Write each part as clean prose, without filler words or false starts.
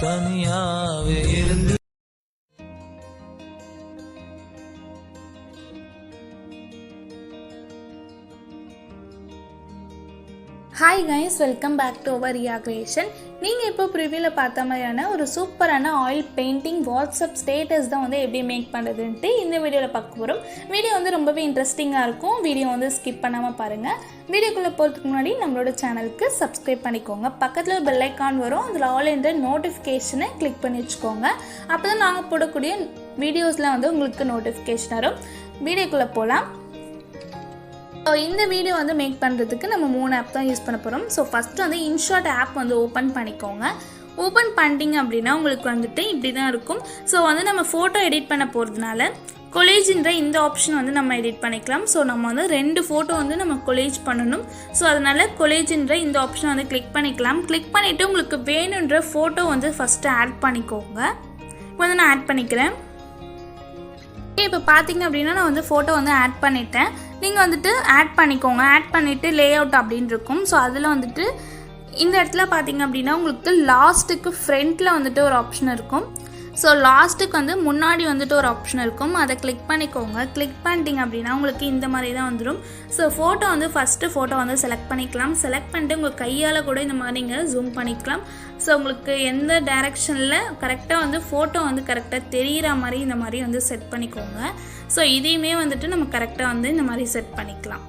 தனியாவே இருந்து hi guys, welcome back to our Riya creation. நீங்கள் இப்போ ப்ரிவியூவில் பார்த்த மாதிரியான ஒரு சூப்பரான ஆயில் பெயிண்டிங் வாட்ஸ்அப் ஸ்டேட்டஸ் தான் வந்து எப்படி மேக் பண்ணுறதுன்ட்டு இந்த வீடியோவில் பார்க்க போகிறோம். வீடியோ வந்து ரொம்பவே இன்ட்ரெஸ்டிங்காக இருக்கும். வீடியோ வந்து ஸ்கிப் பண்ணாமல் பாருங்கள். வீடியோக்குள்ளே போகிறதுக்கு முன்னாடி நம்மளோட சேனலுக்கு சப்ஸ்கிரைப் பண்ணிக்கோங்க. பக்கத்தில் ஒரு பெல் ஐக்கான் வரும், அதில் ஆல் என்ற நோட்டிஃபிகேஷனை கிளிக் பண்ணி வச்சுக்கோங்க. அப்போ தான் நாங்கள் போடக்கூடிய வீடியோஸில் வந்து உங்களுக்கு நோட்டிஃபிகேஷன் வரும். வீடியோக்குள்ளே போகலாம். ஸோ இந்த வீடியோ வந்து மேக் பண்ணுறதுக்கு நம்ம 3 ஆப் தான் யூஸ் பண்ண போகிறோம். ஸோ ஃபஸ்ட்டு வந்து இன்ஷாட் ஆப் வந்து ஓப்பன் பண்ணிக்கோங்க. ஓப்பன் பண்ணிட்டீங்க அப்படின்னா உங்களுக்கு வந்துட்டு இப்படி தான் இருக்கும். ஸோ வந்து நம்ம ஃபோட்டோ எடிட் பண்ண போகிறதுனால கொலேஜ்ன்ற இந்த ஆப்ஷன் வந்து நம்ம எடிட் பண்ணிக்கலாம். ஸோ நம்ம வந்து 2 ஃபோட்டோ வந்து நம்ம கொலேஜ் பண்ணணும். ஸோ அதனால் கொலேஜ்ன்ற இந்த ஆப்ஷனை வந்து கிளிக் பண்ணிக்கலாம். கிளிக் பண்ணிவிட்டு உங்களுக்கு வேணுன்ற ஃபோட்டோ வந்து ஃபஸ்ட்டு ஆட் பண்ணிக்கோங்க. இப்போ வந்து நான் ஆட் பண்ணிக்கிறேன். இப்போ பார்த்தீங்க அப்படின்னா நான் வந்து ஃபோட்டோ வந்து ஆட் பண்ணிட்டேன். நீங்கள் வந்துட்டு ஆட் பண்ணிக்கோங்க. ஆட் பண்ணிவிட்டு லே அவுட் அப்படின்னு இருக்கும். ஸோ அதில் வந்துட்டு இந்த இடத்துல பார்த்தீங்க அப்படின்னா உங்களுக்கு லாஸ்ட்டுக்கு ஃப்ரண்ட்டில் வந்துட்டு ஒரு ஆப்ஷன் இருக்கும். ஸோ லாஸ்ட்டுக்கு வந்து முன்னாடி வந்துட்டு ஒரு ஆப்ஷன் இருக்கும். அதை கிளிக் பண்ணிக்கோங்க. கிளிக் பண்ணிட்டீங்க அப்படின்னா உங்களுக்கு இந்த மாதிரி தான் வந்துடும். ஸோ ஃபோட்டோ வந்து ஃபஸ்ட்டு ஃபோட்டோ வந்து செலக்ட் பண்ணிக்கலாம். செலக்ட் பண்ணிட்டு உங்கள் கையால் கூட இந்த மாதிரி நீங்கள் ஜூம் பண்ணிக்கலாம். ஸோ உங்களுக்கு எந்த டைரெக்ஷனில் கரெக்டாக வந்து ஃபோட்டோ வந்து கரெக்டாக தெரிகிற மாதிரி இந்த மாதிரி வந்து செட் பண்ணிக்கோங்க. ஸோ இதையுமே வந்துட்டு நம்ம கரெக்டாக வந்து இந்த மாதிரி செட் பண்ணிக்கலாம்.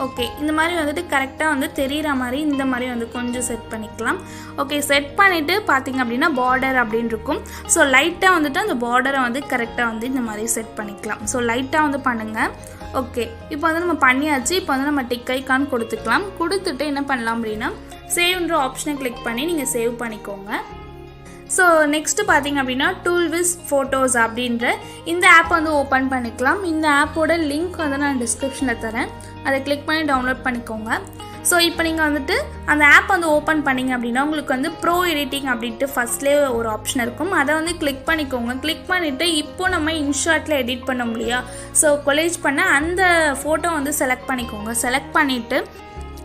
ஓகே, இந்த மாதிரி வந்துட்டு கரெக்டாக வந்து தெரிகிற மாதிரி இந்த மாதிரி வந்து கொஞ்சம் செட் பண்ணிக்கலாம். ஓகே, செட் பண்ணிவிட்டு பார்த்தீங்க அப்படின்னா பார்டர் அப்படின்னு இருக்கும். ஸோ லைட்டாக வந்துட்டு அந்த பார்டரை வந்து கரெக்டாக வந்து இந்த மாதிரி செட் பண்ணிக்கலாம். ஸோ லைட்டாக வந்து பண்ணுங்கள். ஓகே, இப்போ வந்து நம்ம பண்ணியாச்சு. இப்போ வந்து நம்ம டிக் ஐக்கான் கொடுத்துக்கலாம். கொடுத்துட்டு என்ன பண்ணலாம் அப்படின்னா சேவ்ன்ற ஆப்ஷனை கிளிக் பண்ணி நீங்கள் சேவ் பண்ணிக்கோங்க. ஸோ நெக்ஸ்ட்டு பார்த்தீங்க அப்படின்னா டூல்விஸ் ஃபோட்டோஸ் அப்படின்ற இந்த ஆப் வந்து ஓப்பன் பண்ணிக்கலாம். இந்த ஆப்போட லிங்க் வந்து நான் டிஸ்கிரிப்ஷனில் தரேன். அதை கிளிக் பண்ணி டவுன்லோட் பண்ணிக்கோங்க. ஸோ இப்போ நீங்கள் வந்துட்டு அந்த ஆப் வந்து ஓப்பன் பண்ணிங்க அப்படின்னா உங்களுக்கு வந்து ப்ரோ எடிட்டிங் அப்படின்ட்டு ஃபஸ்ட்லேயே ஒரு ஆப்ஷன் இருக்கும். அதை வந்து கிளிக் பண்ணிக்கோங்க. கிளிக் பண்ணிவிட்டு இப்போ நம்ம இன்ஷாட்டில் எடிட் பண்ண முடியா, ஸோ கொலேஜ் பண்ண அந்த ஃபோட்டோ வந்து செலக்ட் பண்ணிக்கோங்க. செலக்ட் பண்ணிவிட்டு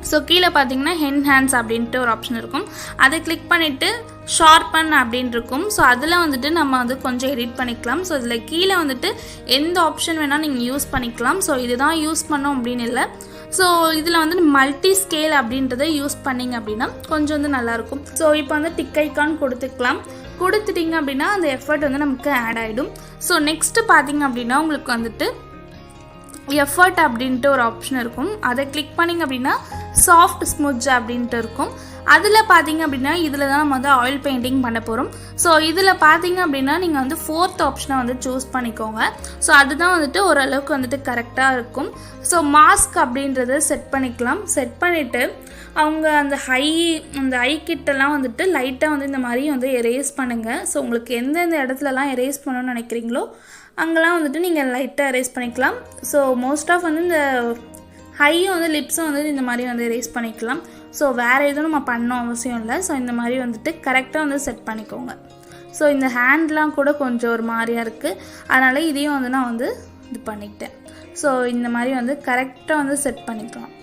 ஸோ கீழே பார்த்தீங்கன்னா ஹென்ஹான்ஸ் அப்படின்ட்டு ஒரு ஆப்ஷன் இருக்கும். அதை கிளிக் பண்ணிவிட்டு ஷார்பன் அப்படின்னு இருக்கும். ஸோ அதில் வந்துட்டு நம்ம வந்து கொஞ்சம் எடிட் பண்ணிக்கலாம். ஸோ இதில் கீழே வந்துட்டு எந்த ஆப்ஷன் வேணால் நீங்கள் யூஸ் பண்ணிக்கலாம். ஸோ இதுதான் யூஸ் பண்ணோம் அப்படின்னு இல்லை. ஸோ இதில் வந்து மல்டி ஸ்கேல் அப்படின்றத யூஸ் பண்ணிங்க அப்படின்னா கொஞ்சம் வந்து நல்லாயிருக்கும். ஸோ இப்போ வந்து டிக் ஐக்கான் கொடுத்துக்கலாம். கொடுத்துட்டிங்க அப்படின்னா அந்த எஃபர்ட் வந்து நமக்கு ஆட் ஆகிடும். ஸோ நெக்ஸ்ட்டு பார்த்தீங்க அப்படின்னா உங்களுக்கு வந்துட்டு எஃபர்ட் அப்படின்ட்டு ஒரு ஆப்ஷன் இருக்கும். அதை கிளிக் பண்ணிங்க அப்படின்னா சாஃப்ட் ஸ்முட்ஜ் அப்படின்ட்டு இருக்கும். அதில் பார்த்தீங்க அப்படின்னா இதில் தான் நம்ம வந்து ஆயில் பெயிண்டிங் பண்ண போகிறோம். ஸோ இதில் பார்த்தீங்க அப்படின்னா நீங்கள் வந்து 4th ஆப்ஷனை வந்து சூஸ் பண்ணிக்கோங்க. ஸோ அதுதான் வந்துட்டு ஓரளவுக்கு வந்துட்டு கரெக்டாக இருக்கும். ஸோ மாஸ்க் அப்படின்றத செட் பண்ணிக்கலாம். செட் பண்ணிவிட்டு அவங்க அந்த ஐ கிட்டெல்லாம் வந்துட்டு லைட்டாக வந்து இந்த மாதிரி வந்து எரேஸ் பண்ணுங்கள். ஸோ உங்களுக்கு எந்தெந்த இடத்துலலாம் எரேஸ் பண்ணணும்னு நினைக்கிறீங்களோ அங்கெல்லாம் வந்துட்டு நீங்கள் லைட்டாக எரேஸ் பண்ணிக்கலாம். ஸோ மோஸ்ட் ஆஃப் வந்து இந்த ஹையும் வந்து லிப்ஸும் வந்து இந்த மாதிரி வந்து எரேஸ் பண்ணிக்கலாம். ஸோ வேறு எதுவும் நம்ம பண்ணணும் அவசியம் இல்லை. ஸோ இந்த மாதிரி வந்துட்டு கரெக்டாக வந்து செட் பண்ணிக்கோங்க. ஸோ இந்த ஹேண்ட்லாம் கூட கொஞ்சம் ஒரு மாதிரியாக இருக்குது, அதனால் இதையும் வந்து நான் வந்து இது பண்ணிக்கிட்டேன். ஸோ இந்த மாதிரி வந்து கரெக்டாக வந்து செட் பண்ணிக்கலாம்.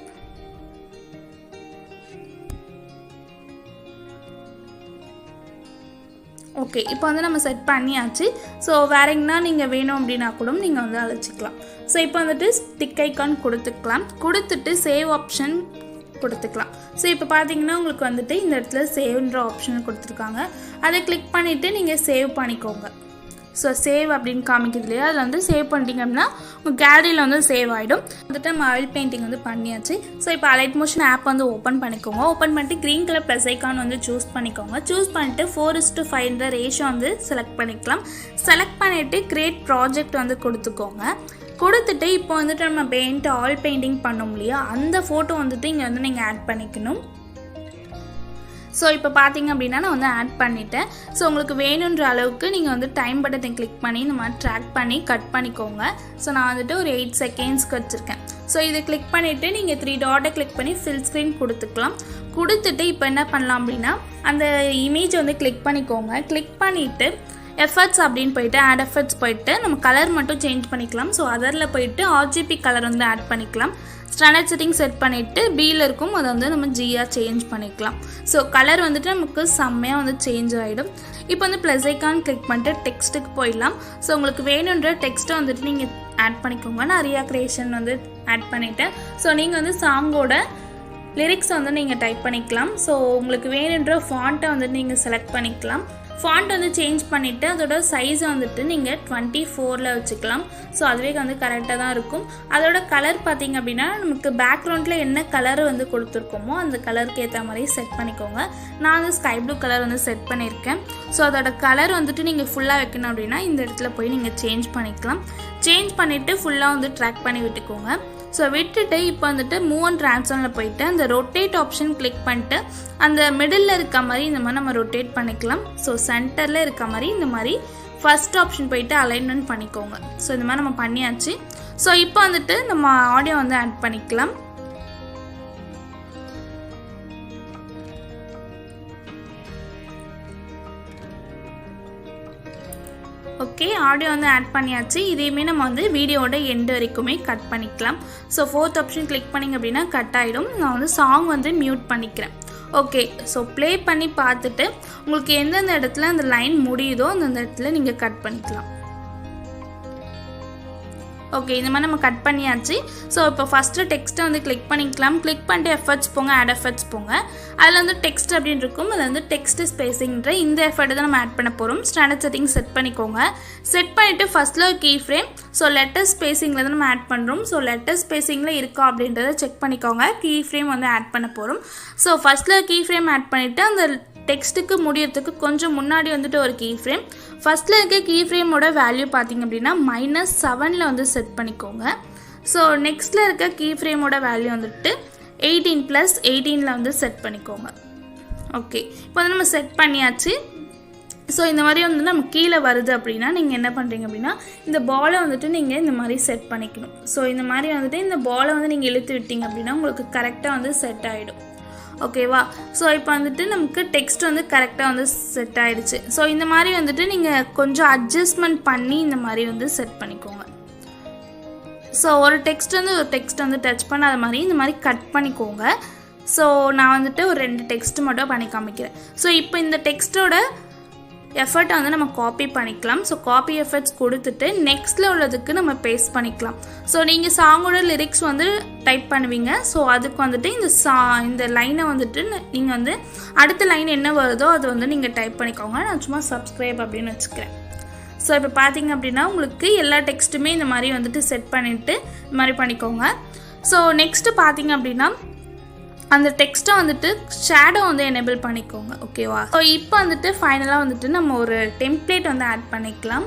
ஓகே, இப்போ வந்து நம்ம செட் பண்ணியாச்சு. ஸோ வேற எங்கன்னா நீங்கள் வேணும் அப்படின்னா கூட நீங்கள் வந்து அழைச்சிக்கலாம். ஸோ இப்போ வந்துட்டு டிக் ஐக்கான் கொடுத்துக்கலாம். கொடுத்துட்டு சேவ் ஆப்ஷன் கொடுத்துக்கலாம். ஸோ இப்போ பார்த்தீங்கன்னா உங்களுக்கு வந்துட்டு இந்த இடத்துல சேவ்ன்ற ஆப்ஷன் கொடுத்துருக்காங்க. அதை கிளிக் பண்ணிவிட்டு நீங்கள் சேவ் பண்ணிக்கோங்க. ஸோ சேவ் அப்படின்னு காமிக்கிறது இல்லையா, அதில் வந்து சேவ் பண்ணிட்டீங்க அப்படின்னா உங்கள் கேலரியில் வந்து சேவ் ஆகிடும். வந்துட்டு நம்ம ஆயில் பெயிண்டிங் வந்து பண்ணியாச்சு. ஸோ இப்போ அலைட் மோஷன் ஆப் வந்து ஓப்பன் பண்ணிக்கோங்க. ஓப்பன் பண்ணிட்டு க்ரீன் கலர் ப்ளஸ் ஐக்கான் வந்து சூஸ் பண்ணிக்கோங்க. சூஸ் பண்ணிட்டு 4:5 ரேஷியோ வந்து செலக்ட் பண்ணிக்கலாம். செலக்ட் பண்ணிவிட்டு கிரியேட் ப்ராஜெக்ட் வந்து கொடுத்துக்கோங்க. கொடுத்துட்டு இப்போ வந்துட்டு நம்ம ஆயில் பெயிண்டிங் பண்ணோம் இல்லையா, அந்த ஃபோட்டோ வந்துட்டு இங்கே வந்து நீங்கள் ஆட் பண்ணிக்கணும். ஸோ இப்போ பார்த்தீங்க அப்படின்னா நான் வந்து ஆட் பண்ணிட்டேன். ஸோ உங்களுக்கு வேணுன்ற அளவுக்கு நீங்கள் வந்து டைம் பட்டனை கிளிக் பண்ணி இந்த மாதிரி ட்ராக் பண்ணி கட் பண்ணிக்கோங்க. ஸோ நான் வந்துட்டு ஒரு 8 செகண்ட்ஸ்க்கு வச்சுருக்கேன். ஸோ இதை கிளிக் பண்ணிவிட்டு நீங்கள் 3 டாட்டை கிளிக் பண்ணி ஃபில் ஸ்க்ரீன் கொடுத்துக்கலாம். கொடுத்துட்டு இப்போ என்ன பண்ணலாம் அப்படின்னா அந்த இமேஜ் வந்து கிளிக் பண்ணிக்கோங்க. கிளிக் பண்ணிவிட்டு எஃபர்ட்ஸ் அப்படின்னு போயிட்டு ஆட் எஃபர்ட்ஸ் போயிட்டு நம்ம கலர் மட்டும் சேஞ்ச் பண்ணிக்கலாம். ஸோ அதரில் போயிட்டு RGB கலர் வந்து ஆட் பண்ணிக்கலாம். ஸ்டாண்டர்ட் செட்டிங் செட் பண்ணிவிட்டு பியில் இருக்கும் அதை வந்து நம்ம ஜியாக சேஞ்ச் பண்ணிக்கலாம். ஸோ கலர் வந்துட்டு நமக்கு செம்மையாக வந்து சேஞ்ச் ஆகிடும். இப்போ வந்து ப்ளஸ் ஐக்கான் கிளிக் பண்ணிட்டு டெக்ஸ்ட்டுக்கு போயிடலாம். ஸோ உங்களுக்கு வேணுன்ற டெக்ஸ்ட்டை வந்துட்டு நீங்கள் ஆட் பண்ணிக்கோங்க. நான் ரியா கிரியேஷன் வந்து ஆட் பண்ணிவிட்டேன். ஸோ நீங்கள் வந்து சாங்கோட லிரிக்ஸை வந்து நீங்கள் டைப் பண்ணிக்கலாம். ஸோ உங்களுக்கு வேணுன்ற ஃபாண்ட்டை வந்து நீங்கள் செலக்ட் பண்ணிக்கலாம். ஃபாண்ட் வந்து சேஞ்ச் பண்ணிவிட்டு அதோட சைஸை வந்துட்டு நீங்கள் 24 வச்சுக்கலாம். ஸோ அதுவே வந்து கரெக்டாக தான் இருக்கும். அதோட கலர் பார்த்திங்க அப்படின்னா நமக்கு பேக்ரவுண்டில் என்ன கலர் வந்து கொடுத்துருக்கோமோ அந்த கலருக்கு ஏற்ற மாதிரி செட் பண்ணிக்கோங்க. நான் வந்து ஸ்கை ப்ளூ கலர் வந்து செட் பண்ணியிருக்கேன். ஸோ அதோட கலர் வந்துட்டு நீங்கள் ஃபுல்லாக வைக்கணும் அப்படின்னா இந்த இடத்துல போய் நீங்கள் சேஞ்ச் பண்ணிக்கலாம். சேஞ்ச் பண்ணிவிட்டு ஃபுல்லாக வந்து ட்ராக் பண்ணி விட்டுக்கோங்க. ஸோ விட்டுட்டு இப்போ வந்துட்டு மூவ் அண்ட் ட்ரான்ஸ்ஃபார்மில் போயிட்டு அந்த ரொட்டேட் ஆப்ஷன் கிளிக் பண்ணிட்டு அந்த மிடில் இருக்க மாதிரி இந்த மாதிரி நம்ம ரொட்டேட் பண்ணிக்கலாம். ஸோ சென்டரில் இருக்க மாதிரி இந்த மாதிரி ஃபர்ஸ்ட் ஆப்ஷன் போயிட்டு அலைன்மெண்ட் பண்ணிக்கோங்க. ஸோ இந்த மாதிரி நம்ம பண்ணியாச்சு. ஸோ இப்போ வந்துட்டு நம்ம ஆடியோ வந்து ஆட் பண்ணிக்கலாம். ஓகே, ஆடியோ வந்து ஆட் பண்ணியாச்சு. இதையுமே நம்ம வந்து வீடியோட எண்டு வரைக்குமே கட் பண்ணிக்கலாம். ஸோ 4th ஆப்ஷன் கிளிக் பண்ணிங்க அப்படின்னா கட் ஆகிடும். நான் வந்து சாங் வந்து மியூட் பண்ணிக்கிறேன். ஓகே, ஸோ ப்ளே பண்ணி பார்த்துட்டு உங்களுக்கு எந்தெந்த இடத்துல அந்த லைன் முடியுதோ அந்தந்த இடத்துல நீங்கள் கட் பண்ணிக்கலாம். ஓகே, இந்த மாதிரி நம்ம கட் பண்ணியாச்சு. ஸோ இப்போ ஃபஸ்ட்டு டெக்ஸ்ட்டை வந்து கிளிக் பண்ணிக்கலாம். கிளிக் பண்ணிட்டு எஃபர்ட்ஸ் போங்க, ஆட் எஃபர்ட்ஸ் போங்க. அதில் வந்து டெக்ஸ்ட் அப்படின்னு இருக்கும். அதில் வந்து டெக்ஸ்ட் ஸ்பேசிங்ன்ற இந்த எஃபர்ட்டை தான் நம்ம ஆட் பண்ண போகிறோம். ஸ்டாண்டர்ட் செட்டிங் செட் பண்ணிக்கோங்க. செட் பண்ணிவிட்டு ஃபஸ்ட்டில் ஒரு கீ ஃப்ரேம். ஸோ லெட்டர் ஸ்பேசிங்கில் தான் நம்ம ஆட் பண்ணுறோம். ஸோ லெட்டர் ஸ்பேசிங்கில் இருக்கா அப்படின்றத செக் பண்ணிக்கோங்க. கீ ஃப்ரேம் வந்து ஆட் பண்ண போகிறோம். ஸோ ஃபஸ்ட்டில் கீ ஃப்ரேம் ஆட் பண்ணிவிட்டு அந்த டெக்ஸ்ட்டுக்கு முடியறதுக்கு கொஞ்சம் முன்னாடி வந்துட்டு ஒரு கீ ஃப்ரேம். ஃபஸ்ட்டில் இருக்க கீ ஃப்ரேமோட வேல்யூ பார்த்திங்க அப்படின்னா -7 வந்து செட் பண்ணிக்கோங்க. ஸோ நெக்ஸ்ட்டில் இருக்க கீ ஃப்ரேமோட வேல்யூ வந்துட்டு 18 + 18 வந்து செட் பண்ணிக்கோங்க. ஓகே, இப்போ வந்து நம்ம செட் பண்ணியாச்சு. ஸோ இந்த மாதிரி வந்து நம்ம கீழே வருது அப்படின்னா நீங்கள் என்ன பண்ணுறீங்க அப்படின்னா இந்த பாலை வந்துட்டு நீங்கள் இந்த மாதிரி செட் பண்ணிக்கணும். ஸோ இந்த மாதிரி வந்துட்டு இந்த பாலை வந்து நீங்கள் இழுத்து விட்டீங்க அப்படின்னா உங்களுக்கு கரெக்டாக வந்து செட் ஆகிடும். ஓகேவா? ஸோ இப்போ வந்துட்டு நமக்கு டெக்ஸ்ட் வந்து கரெக்டாக வந்து செட் ஆகிடுச்சு. ஸோ இந்த மாதிரி வந்துட்டு நீங்கள் கொஞ்சம் அட்ஜஸ்ட்மெண்ட் பண்ணி இந்த மாதிரி வந்து செட் பண்ணிக்கோங்க. ஸோ ஒரு டெக்ஸ்ட் வந்து டச் பண்ணாத மாதிரி இந்த மாதிரி கட் பண்ணிக்கோங்க. ஸோ நான் வந்துட்டு ஒரு 2 டெக்ஸ்ட் மட்டும் பண்ணி காமிக்கிறேன். ஸோ இப்போ இந்த டெக்ஸ்ட்டோட எஃபர்ட்டை வந்து நம்ம காப்பி பண்ணிக்கலாம். ஸோ காப்பி எஃபர்ட்ஸ் கொடுத்துட்டு நெக்ஸ்ட்டில் உள்ளதுக்கு நம்ம பேஸ்ட் பண்ணிக்கலாம். ஸோ நீங்கள் சாங்கோட லிரிக்ஸ் வந்து டைப் பண்ணுவீங்க. ஸோ அதுக்கு வந்துட்டு இந்த லைனை வந்துட்டு நீங்கள் வந்து அடுத்த லைன் என்ன வருதோ அது வந்து நீங்கள் டைப் பண்ணிக்கோங்க. நான் சும்மா சப்ஸ்கிரைப் அப்படின்னு வச்சுக்கிறேன். ஸோ இப்போ பார்த்தீங்க அப்படின்னா உங்களுக்கு எல்லா டெக்ஸ்ட்டுமே இந்த மாதிரி வந்துட்டு செட் பண்ணிவிட்டு இந்த மாதிரி பண்ணிக்கோங்க. ஸோ நெக்ஸ்ட்டு பார்த்தீங்க அப்படின்னா அந்த டெக்ஸ்ட்டை வந்துட்டு ஷேடோ வந்து எனேபிள் பண்ணிக்கோங்க. ஓகேவா? ஸோ இப்போ வந்துட்டு ஃபைனலாக வந்துட்டு நம்ம ஒரு டெம்ப்ளேட் வந்து ஆட் பண்ணிக்கலாம்.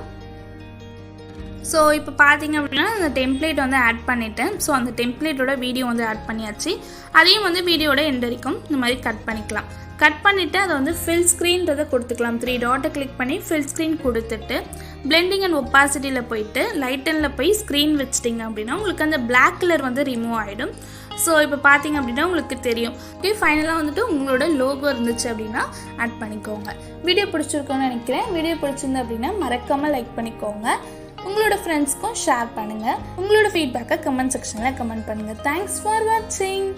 ஸோ இப்போ பார்த்தீங்க அப்படின்னா அந்த டெம்ப்ளேட் வந்து ஆட் பண்ணிவிட்டேன். ஸோ அந்த டெம்ப்ளேட்டோட வீடியோ வந்து ஆட் பண்ணியாச்சு. அதையும் வந்து வீடியோட எண்ட் வரைக்கும் இந்த மாதிரி கட் பண்ணிக்கலாம். கட் பண்ணிவிட்டு அதை வந்து ஃபில் ஸ்க்ரீன்றதை கொடுத்துக்கலாம். 3 டாட்டை கிளிக் பண்ணி ஃபில் ஸ்க்ரீன் கொடுத்துட்டு பிளெண்டிங் அண்ட் ஒப்பாசிட்டியில் போயிட்டு லைட்டனில் போய் ஸ்க்ரீன் வச்சிட்டிங்க அப்படின்னா உங்களுக்கு அந்த பிளாக் கலர் வந்து ரிமூவ் ஆகிடும். ஸோ இப்போ பார்த்தீங்க அப்படின்னா உங்களுக்கு தெரியும். ஓகே, ஃபைனலாக வந்துட்டு உங்களோட லோகோ இருந்துச்சு அப்படின்னா ஆட் பண்ணிக்கோங்க. வீடியோ பிடிச்சிருக்கோன்னு நினைக்கிறேன். வீடியோ பிடிச்சிருந்து அப்படின்னா மறக்காமல் லைக் பண்ணிக்கோங்க. உங்களோட ஃப்ரெண்ட்ஸ்க்கும் ஷேர் பண்ணுங்கள். உங்களோட ஃபீட்பேக்கை கமெண்ட் செக்ஷனில் கமெண்ட் பண்ணுங்கள். தேங்க்ஸ் ஃபார் வாட்சிங்.